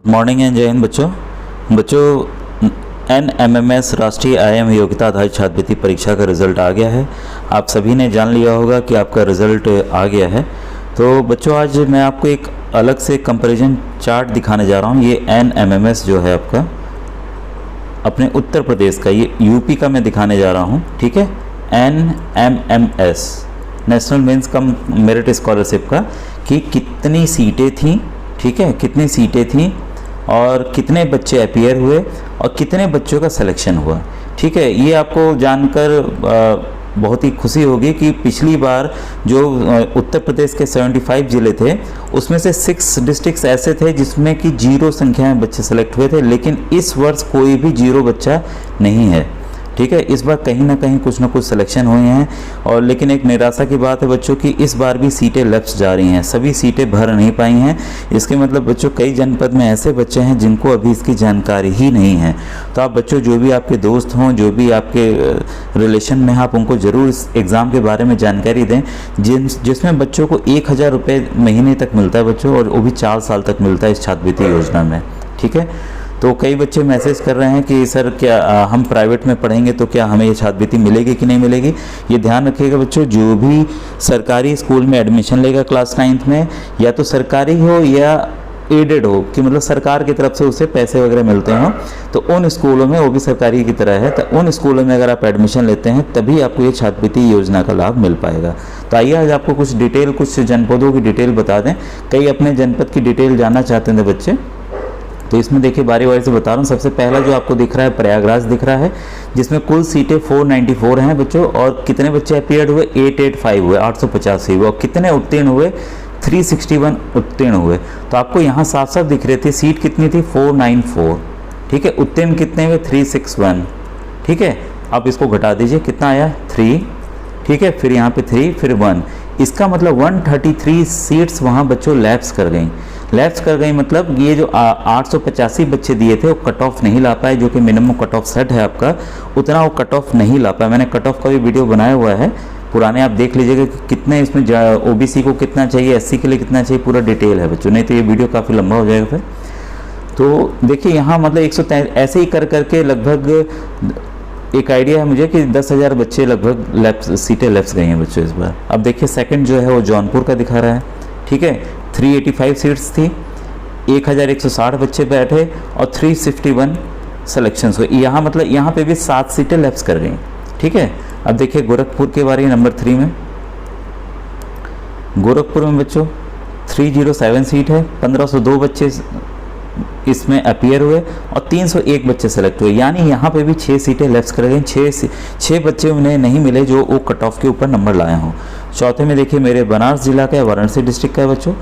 Morning and जय हिंद बच्चों NMMS राष्ट्रीय IIM योग्यता आधारित छात्रवृत्ति परीक्षा का रिज़ल्ट आ गया है। आप सभी ने जान लिया होगा कि आपका रिज़ल्ट आ गया है। तो बच्चों आज मैं आपको एक अलग से कंपैरिजन चार्ट दिखाने जा रहा हूँ। ये NMMS जो है आपका अपने उत्तर प्रदेश का, ये यूपी का मैं दिखाने जा रहा हूँ। ठीक है, NMMS national means cum merit scholarship का, कि कितनी सीटें थीं, ठीक है, कितनी सीटें थीं और कितने बच्चे अपीयर हुए और कितने बच्चों का सिलेक्शन हुआ। ठीक है, ये आपको जानकर बहुत ही खुशी होगी कि पिछली बार जो उत्तर प्रदेश के 75 ज़िले थे उसमें से 6 डिस्ट्रिक्ट्स ऐसे थे जिसमें कि 0 संख्या में बच्चे सेलेक्ट हुए थे, लेकिन इस वर्ष कोई भी 0 बच्चा नहीं है। ठीक है, इस बार कहीं ना कहीं कुछ ना कुछ सिलेक्शन हुए हैं। और लेकिन एक निराशा की बात है बच्चों की, इस बार भी सीटें लेफ्ट जा रही हैं, सभी सीटें भर नहीं पाई हैं। इसके मतलब बच्चों कई जनपद में ऐसे बच्चे हैं जिनको अभी इसकी जानकारी ही नहीं है। तो आप बच्चों, जो भी आपके दोस्त हों, जो भी आपके रिलेशन में, आप उनको ज़रूर इस एग्ज़ाम के बारे में जानकारी दें, जिसमें बच्चों को 1000 रुपये महीने तक मिलता है बच्चों, और वो भी 4 साल तक मिलता है इस छात्रवृत्ति योजना में। ठीक है, तो कई बच्चे मैसेज कर रहे हैं कि सर क्या हम प्राइवेट में पढ़ेंगे तो क्या हमें ये छात्रवृत्ति मिलेगी कि नहीं मिलेगी। ये ध्यान रखिएगा बच्चों, जो भी सरकारी स्कूल में एडमिशन लेगा क्लास 9th में, या तो सरकारी हो या एडेड हो, कि मतलब सरकार की तरफ से उसे पैसे वगैरह मिलते हों, तो उन स्कूलों में, वो भी सरकारी की तरह है, तो उन स्कूलों में अगर आप एडमिशन लेते हैं तभी आपको ये छात्रवृत्ति योजना का लाभ मिल पाएगा। तो आइए आज आपको कुछ डिटेल, कुछ जनपदों की डिटेल बता दें। कई अपने जनपद की डिटेल जानना चाहते थे बच्चे, तो इसमें देखिए बारी बारी से बता रहा हूँ। सबसे पहला जो आपको दिख रहा है प्रयागराज दिख रहा है, जिसमें कुल सीटें 494 हैं बच्चों, और कितने बच्चे अपीयर्ड हुए, 885 हुए, 885 हुए, और कितने उत्तीर्ण हुए, 361 उत्तीर्ण हुए। तो आपको यहाँ साफ साफ दिख रहे थे सीट कितनी थी, 494। ठीक है, उत्तीर्ण कितने हुए, 361। ठीक है, आप इसको घटा दीजिए, कितना आया, 3। ठीक है, फिर यहाँ पे 3, फिर 1। इसका मतलब 133 सीट्स वहाँ बच्चों लैप्स कर गई। लैप्स कर गई मतलब ये जो 885 बच्चे दिए थे वो कट ऑफ नहीं ला पाए, जो कि मिनिमम कट ऑफ सेट है आपका, उतना वो कट ऑफ नहीं ला पाए। मैंने कट ऑफ का भी वीडियो बनाया हुआ है पुराने, आप देख लीजिएगा कि कितने इसमें OBC को कितना चाहिए, SC के लिए कितना चाहिए, पूरा डिटेल है बच्चों, नहीं तो ये वीडियो काफ़ी लंबा हो जाएगा फिर। तो देखिए यहाँ मतलब 103 ऐसे ही कर करके लगभग एक आइडिया है मुझे कि 10,000 बच्चे लगभग सीटें लेफ्ट गई हैं बच्चों इस बार। अब देखिए सेकंड जो है वो जौनपुर का दिखा रहा है। ठीक है, 385 सीट्स थी, 1160 बच्चे बैठे और 351 सिलेक्शंस हुए। यहाँ मतलब यहाँ पे भी 7 सीटें लेफ्ट कर गई। ठीक है, अब देखिए गोरखपुर के बारे में नंबर 3 में। गोरखपुर में बच्चों 307 सीट है, 1502 बच्चे इसमें अपीयर हुए और 301 बच्चे सेलेक्ट हुए। यानी यहाँ पे भी 6 सीटें लेफ्ट कर गई। 6 बच्चे उन्हें नहीं मिले जो वो कट ऑफ के ऊपर नंबर लाए हों। चौथे में देखिए मेरे बनारस जिला का है, वाराणसी डिस्ट्रिक्ट का है बच्चों।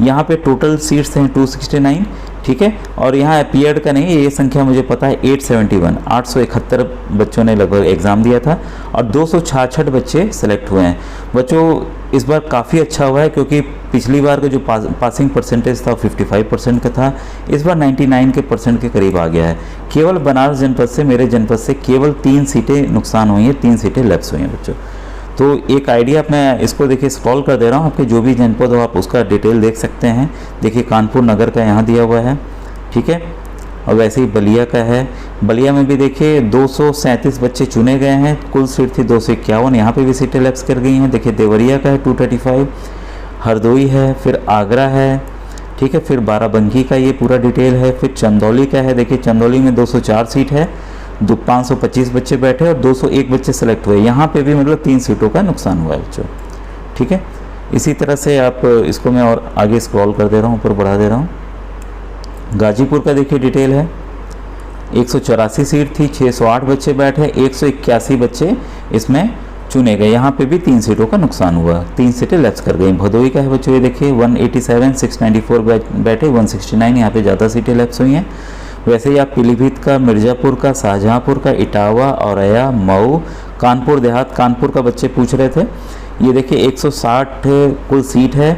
यहाँ पे टोटल सीट्स हैं 269। ठीक है, और यहाँ अपीयर्ड का नहीं, ये संख्या मुझे पता है 871, 871 बच्चों ने लगभग एग्ज़ाम दिया था और 266 बच्चे सेलेक्ट हुए हैं। बच्चों इस बार काफ़ी अच्छा हुआ है, क्योंकि पिछली बार का जो पासिंग परसेंटेज था 55% का था, इस बार 99% के करीब आ गया है। केवल बनारस जनपद से, मेरे जनपद से केवल 3 सीटें नुकसान हुई हैं, 3 सीटें लेफ्ट हुई हैं बच्चों। तो एक आइडिया मैं इसको देखिए स्क्रॉल कर दे रहा हूँ, आपके जो भी जनपद हो आप उसका डिटेल देख सकते हैं। देखिए कानपुर नगर का यहाँ दिया हुआ है। ठीक है, और वैसे ही बलिया का है। बलिया में भी देखिए 237 बच्चे चुने गए हैं, कुल सीट थी 251, यहाँ पे भी सीटें लेफ्ट कर गई हैं। देखिए देवरिया का है 235, हरदोई है, फिर आगरा है। ठीक है, फिर बाराबंकी का ये पूरा डिटेल है। फिर चंदौली का है, देखिए चंदौली में 204 सीट है, 525 बच्चे बैठे और 201 बच्चे सेलेक्ट हुए। यहाँ पे भी मतलब 3 सीटों का नुकसान हुआ है बच्चों। ठीक है, इसी तरह से आप इसको मैं और आगे स्क्रॉल कर दे रहा हूँ, ऊपर बढ़ा दे रहा हूँ। गाजीपुर का देखिए डिटेल है, 184 सीट थी, 608 बच्चे बैठे, 181 बच्चे इसमें चुने गए। यहाँ पे भी 3 सीटों का नुकसान हुआ, 3 सीटें लेफ्ट कर गई। भदोई का है बच्चों, ये देखिए 187, 694 बैठे, 169 यहाँ पे ज़्यादा सीटें लेफ्ट हुई हैं। वैसे ही आप पीलीभीत का, मिर्ज़ापुर का, शाहजहाँपुर का, इटावा, औरैया, मऊ, कानपुर देहात, कानपुर का बच्चे पूछ रहे थे। ये देखिए 160 कुल सीट है,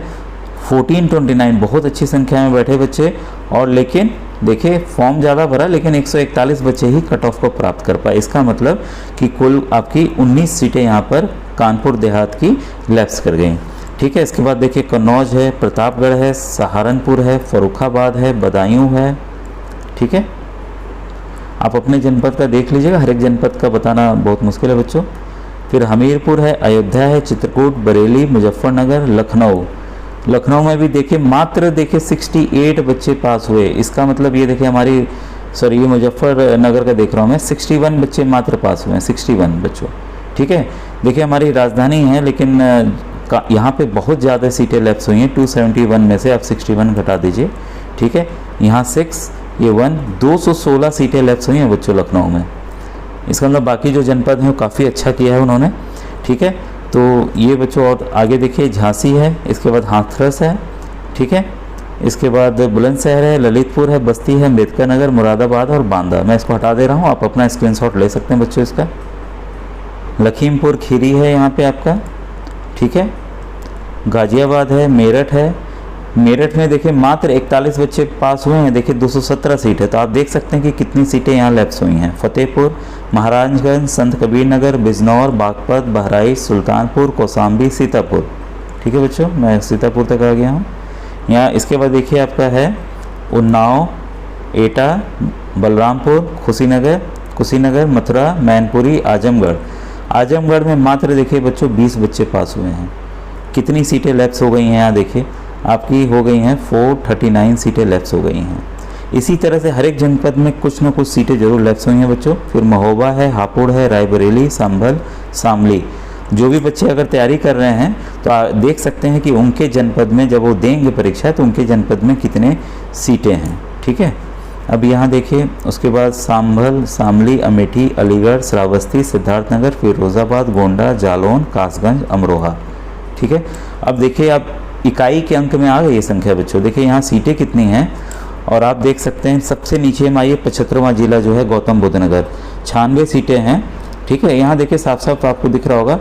1429 बहुत अच्छी संख्या में बैठे बच्चे, और लेकिन देखिए फॉर्म ज़्यादा भरा लेकिन 141 बच्चे ही कट ऑफ को प्राप्त कर पाए। इसका मतलब कि कुल आपकी 19 सीटें यहाँ पर कानपुर देहात की लेफ्ट कर गई। ठीक है, इसके बाद देखिए कन्नौज है, प्रतापगढ़ है, सहारनपुर है, फर्रुखाबाद है, बदायूं है, ठीक है, आप अपने जनपद का देख लीजिएगा, हर एक जनपद का बताना बहुत मुश्किल है बच्चों। फिर हमीरपुर है, अयोध्या है, चित्रकूट, बरेली, मुजफ्फरनगर, लखनऊ। लखनऊ में भी देखिए मात्र देखिए 68 बच्चे पास हुए। इसका मतलब ये देखिए हमारी सॉरी ये मुजफ्फरनगर का देख रहा हूँ मैं, 61 बच्चे मात्र पास हुए हैं, 61 बच्चों। ठीक है, देखिए हमारी राजधानी है लेकिन यहाँ पे बहुत ज़्यादा सीटें लैप्स हुई हैं। 271 में से आप 61 घटा दीजिए। ठीक है, यहाँ 6 ये 1 216 सीटें लैप्स हुई हैं बच्चों लखनऊ में। इसका मतलब बाकी जो जनपद हैं वो काफ़ी अच्छा किया है उन्होंने। ठीक है, तो ये बच्चों और आगे देखिए झांसी है, इसके बाद हाथरस है। ठीक है, इसके बाद बुलंदशहर है, ललितपुर है, बस्ती है, अम्बेडकर नगर, मुरादाबाद और बांदा। मैं इसको हटा दे रहा हूँ, आप अपना स्क्रीनशॉट ले सकते हैं बच्चों इसका। लखीमपुर खीरी है यहाँ पे आपका। ठीक है, गाजियाबाद है, मेरठ है। मेरठ में देखिए मात्र 41 बच्चे पास हुए हैं, देखिए 217 सीट है, तो आप देख सकते हैं कि कितनी सीटें यहाँ लैप्स हुई हैं। फतेहपुर, महाराजगंज, संत कबीर नगर, बिजनौर, बागपत, बहराइच, सुल्तानपुर, कौसाम्बी, सीतापुर। ठीक है बच्चों, मैं सीतापुर तक आ गया हूँ। यहाँ इसके बाद देखिए आपका है उन्नाव, एटा, बलरामपुर, कुशीनगर, मथुरा, मैनपुरी, आजमगढ़। आजमगढ़ में मात्र देखिए बच्चों 20 बच्चे पास हुए हैं। कितनी सीटें लैप्स हो गई हैं यहाँ देखिए, आपकी हो गई हैं 439 सीटें लैप्स हो गई हैं। इसी तरह से हर एक जनपद में कुछ न कुछ सीटें जरूर लैप्स हुई हैं बच्चों। फिर महोबा है, हापुड़ है, रायबरेली, संभल, शामली। जो भी बच्चे अगर तैयारी कर रहे हैं तो देख सकते हैं कि उनके जनपद में जब वो देंगे परीक्षा तो उनके जनपद में कितने सीटें हैं। ठीक है, अब यहाँ देखिए उसके बाद संभल, शामली, अमेठी, अलीगढ़, श्रावस्ती, सिद्धार्थनगर, फिरोजाबाद, गोंडा, जालौन, कासगंज, अमरोहा। ठीक है, अब देखिए आप इकाई के अंक में आ गई ये संख्या बच्चों। देखिए यहाँ सीटें कितनी हैं और आप देख सकते हैं सबसे नीचे में आइए 75वां जिला जो है गौतम बुद्ध नगर, 96 सीटें हैं। ठीक है, यहाँ देखिए साफ साफ आपको दिख रहा होगा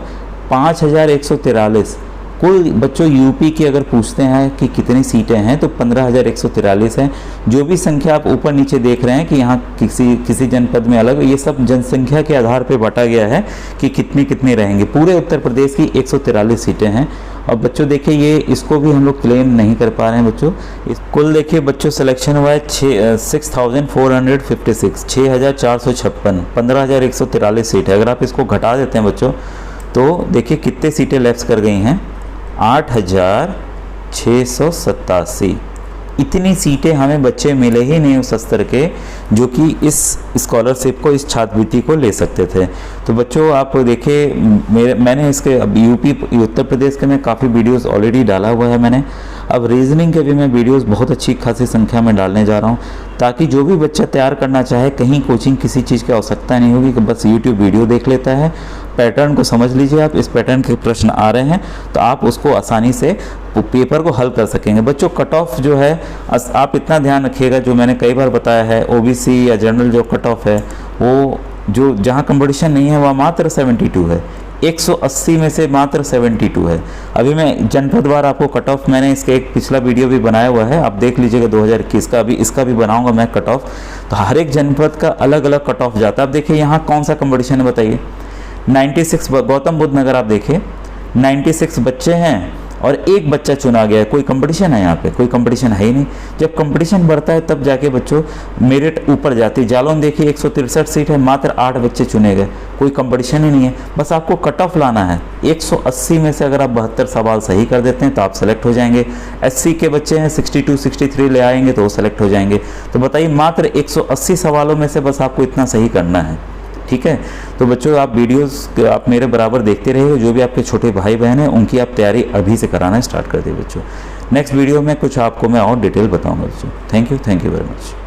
5143 कुल बच्चों। यूपी की अगर पूछते हैं कि कितनी सीटें हैं तो 15143 हैं। जो भी संख्या आप ऊपर नीचे देख रहे हैं कि यहाँ किसी जनपद में अलग, ये सब जनसंख्या के आधार पर बांटा गया है कि कितनी रहेंगे। पूरे उत्तर प्रदेश की 143 सीटें हैं। और बच्चों देखिए ये इसको भी हम लोग क्लेम नहीं कर पा रहे हैं बच्चों। कुल देखिए बच्चों सिलेक्शन हुआ है 6456, 6456, 15143 सीट है। अगर आप इसको घटा देते हैं बच्चों तो देखिए कितने सीटें लैप्स कर गई हैं, 8687। इतनी सीटें हमें बच्चे मिले ही नहीं उस स्तर के जो कि इस स्कॉलरशिप को, इस छात्रवृत्ति को ले सकते थे। तो बच्चों आप देखिए मैंने इसके अब यूपी उत्तर प्रदेश के में काफ़ी वीडियोस ऑलरेडी डाला हुआ है मैंने। अब रीजनिंग के भी मैं वीडियोस बहुत अच्छी खासी संख्या में डालने जा रहा हूं ताकि जो भी बच्चा तैयार करना चाहे कहीं कोचिंग किसी चीज़ की आवश्यकता नहीं होगी कि बस यूट्यूब वीडियो देख लेता है। पैटर्न को समझ लीजिए आप, इस पैटर्न के प्रश्न आ रहे हैं तो आप उसको आसानी से पेपर को हल कर सकेंगे। बच्चों कट ऑफ जो है आप इतना ध्यान रखिएगा, जो मैंने कई बार बताया है ओबीसी या जनरल जो कट ऑफ है वो जो जहाँ कंपटीशन नहीं है वह मात्र 72 है, 180 में से मात्र 72 है। अभी मैं जनपदवार आपको कट ऑफ, मैंने इसका एक पिछला वीडियो भी बनाया हुआ है, आप देख लीजिएगा 2021 का, अभी इसका भी बनाऊंगा मैं कट ऑफ। तो हर एक जनपद का अलग अलग कट ऑफ जाता है। अब देखिए यहाँ कौन सा कंपटीशन है बताइए, 96 गौतम बुद्ध नगर आप देखिए 96 बच्चे हैं और एक बच्चा चुना गया है। कोई कंपटीशन है यहाँ पे? कोई कंपटीशन है ही नहीं। जब कंपटीशन बढ़ता है तब जाके बच्चों मेरिट ऊपर जाती है। जालौन देखिए 163 सीट है, मात्र 8 बच्चे चुने गए, कोई कंपटीशन ही नहीं है। बस आपको कट ऑफ लाना है। 180 में से अगर आप 72 सवाल सही कर देते हैं तो आप सेलेक्ट हो जाएंगे। एससी के बच्चे हैं 62 63 ले आएंगे तो वो सेलेक्ट हो जाएंगे। तो बताइए मात्र 180 सवालों में से बस आपको इतना सही करना है। ठीक है, तो बच्चों आप वीडियोस आप मेरे बराबर देखते रहिए। जो भी आपके छोटे भाई बहन हैं उनकी आप तैयारी अभी से कराना स्टार्ट कर दिए बच्चों। नेक्स्ट वीडियो में कुछ आपको मैं और डिटेल बताऊंगा बच्चों। Thank you very much.